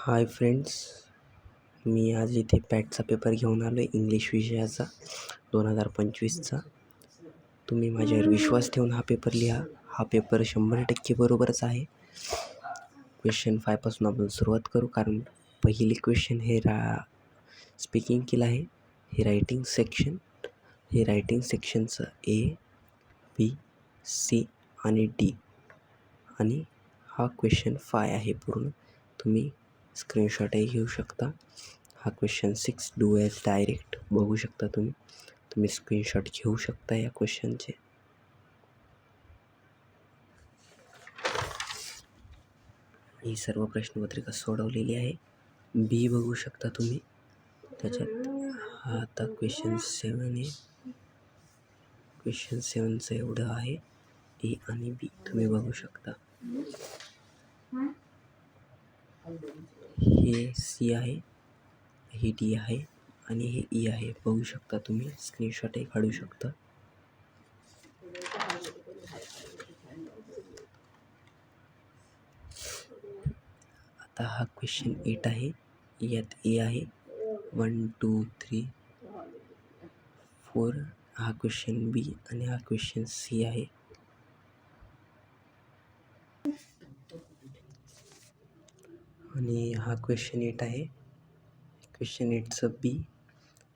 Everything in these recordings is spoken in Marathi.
हाय फ्रेंड्स, मी आज इथे पॅटचा पेपर घेऊन आलो आहे इंग्लिश विषयाचा 2025चा. तुम्ही माझ्यावर विश्वास ठेवून हा पेपर लिहा. हा पेपर 100% बरोबरच आहे. क्वेश्चन 5 पासून आपण सुरुवात करू, कारण पहिले क्वेश्चन हे स्पीकिंग केलं आहे. हे रायटिंग सेक्शनचं A, B, C आणि D, आणि हा क्वेश्चन 5 आहे पूर्ण. तुम्ही स्क्रीनशॉटही घेऊ शकता. हा क्वेश्चन 6 डू ॲज डायरेक्ट बघू शकता तुम्ही स्क्रीनशॉट घेऊ शकता या क्वेश्चनचे. ही सर्व प्रश्नपत्रिका सोडवलेली आहे. बी बघू शकता तुम्ही. त्याच्यात हा आता क्वेश्चन 7 आहे. क्वेश्चन 7चं एवढं आहे. ए आणि बी तुम्ही बघू शकता. हे सी आहे, हे डी आहे आणि हे ई आहे. बघू शकता तुम्ही, स्क्रीनशॉटही काढू शकता. आता हा क्वेश्चन 8 आहे. यात ए आहे 1 2 3 4. हा क्वेश्चन बी आणि हा क्वेश्चन सी आहे. आणि हा क्वेश्चन 8 आहे. क्वेश्चन 8चं बी.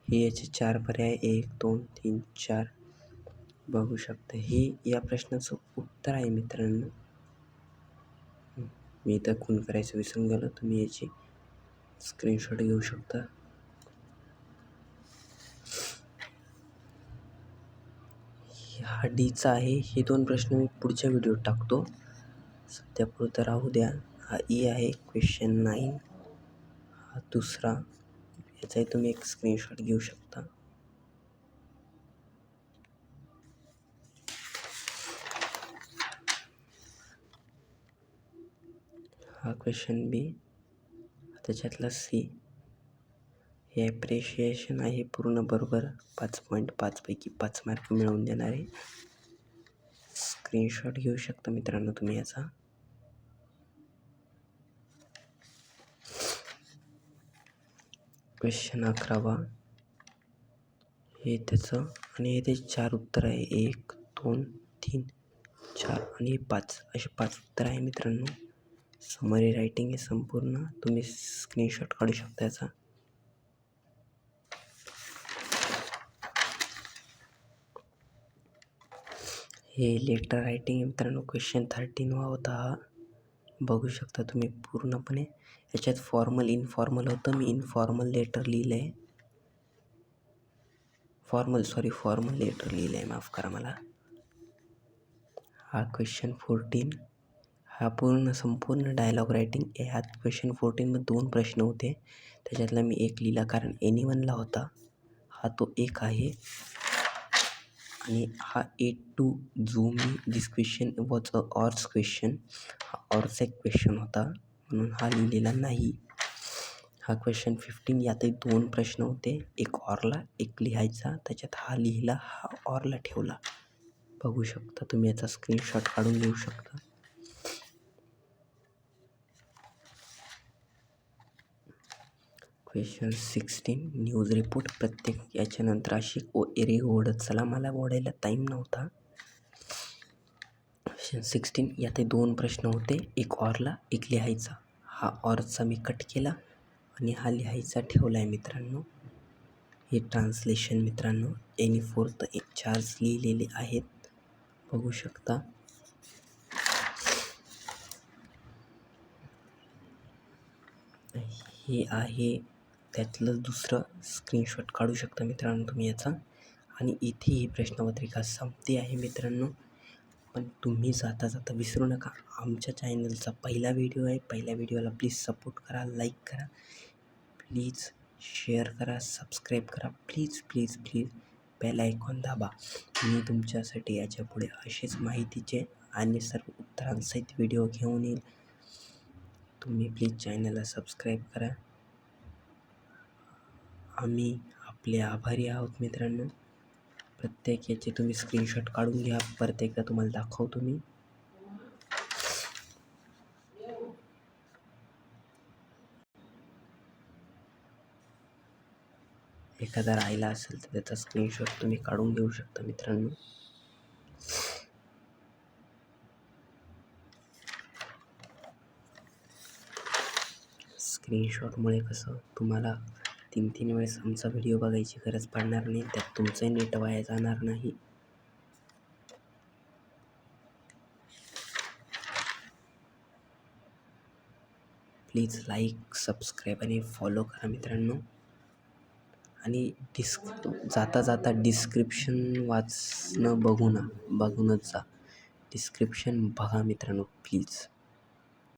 हे याचे 4 पर्याय 1 2 3 4 बघू शकता. हे या प्रश्नाचं उत्तर आहे मित्रांनो. मी इथं खून करायचं विसरून गेलो. तुम्ही याची स्क्रीनशॉट घेऊ शकता. हा डीचा आहे. हे 2 प्रश्न मी पुढच्या व्हिडिओत टाकतो, सध्यापुरतं राहू द्या. हा ई आहे क्वेश्चन 9. हा दुसरा. याचाही तुम्ही एक स्क्रीनशॉट घेऊ शकता. हा क्वेश्चन बी. त्याच्यातला सी. हे ॲप्रिशिएशन आहे पूर्ण बरोबर. 5.5 पैकी 5 मार्क मिळवून देणारे. स्क्रीनशॉट घेऊ शकता मित्रांनो तुम्ही याचा. क्वेश्चन 11. हे त्याचं आणि हे त्याचे 4 उत्तर आहे. 1 2 3 4 आणि 5 असे 5 उत्तर आहे मित्रांनो. समरी रायटिंग आहे संपूर्ण. तुम्ही स्क्रीनशॉट काढू शकता याचा. हे लेटर रायटिंग आहे मित्रांनो. क्वेश्चन 13 होता हा. बघू शकता तुम्ही पूर्णपणे. याच्यात फॉर्मल इनफॉर्मल होतं. मी इनफॉर्मल लेटर लिहिलं आहे. फॉर्मल लेटर लिहिलं आहे, माफ करा मला. हा क्वेश्चन 14. हा संपूर्ण डायलॉग रायटिंग. ह्यात क्वेश्चन 14मध्ये 2 प्रश्न होते. त्याच्यातला मी एक लिहिला कारण एनिवनला होता. हा तो एक आहे. आणि हा 8 to zoom this question was a ORS question. हा ऑर्सचा एक क्वेश्चन होता, म्हणून हा लिहिलेला नाही. हा क्वेश्चन 15. यातही 2 प्रश्न होते. एक ऑरला, एक लिहायचा. त्याच्यात हा लिहिला, हा ऑरला ठेवला. बघू शकता तुम्ही. याचा स्क्रीनशॉट काढून घेऊ शकता. क्वेश्चन 16. News report. प्रत्येक याच्यानंतर अशी एरे ओढत चला, मला ओढायला टाईम नव्हता. क्वेश्चन 16. यात 2 प्रश्न होते. एक ऑरला, एक लिहायचा. हा ऑरचा मी कट केला आणि हा लिहायचा ठेवला आहे मित्रांनो. हे ट्रान्सलेशन मित्रांनो. एनी फोर्थ चार्ज लिहिलेले आहेत, बघू शकता. हे आहे त्यातलं दुसरं. स्क्रीनशॉट काढू शकता मित्रांनो तुम्ही याचा. आणि इथे ही प्रश्नपत्रिका संपते आहे मित्रांनो. पण तुम्ही जाता विसरू नका, आमच्या चॅनलचा पहिला व्हिडिओ आहे. पहिल्या व्हिडिओला प्लीज सपोर्ट करा, लाईक करा, प्लीज शेअर करा, सबस्क्राईब करा. Please please please bell icon दाबा. मी तुमच्यासाठी याच्यापुढे असेच माहितीचे आणि सर्व उत्तरांसहित व्हिडिओ घेऊन येईल. तुम्ही प्लीज चॅनलला सबस्क्राईब करा. आम्ही आपले आभारी आहोत मित्रांनो. प्रत्येक याचे तुम्ही स्क्रीनशॉट काढून घ्या. परत एकदा तुम्हाला दाखवतो मी. एखादा राहिला असेल तर त्याचा स्क्रीनशॉट तुम्ही काढून घेऊ शकता मित्रांनो. स्क्रीनशॉटमुळे कसं तुम्हाला 3 वेळेस आमचा व्हिडिओ बघायची गरज पडणार नाही, त्यात तुमचंही नेट वाया जाणार नाही. प्लीज लाईक, सबस्क्राईब आणि फॉलो करा मित्रांनो. आणि जाता जाता डिस्क्रिप्शन वाचणं बघूनच जा. डिस्क्रिप्शन बघा मित्रांनो प्लीज.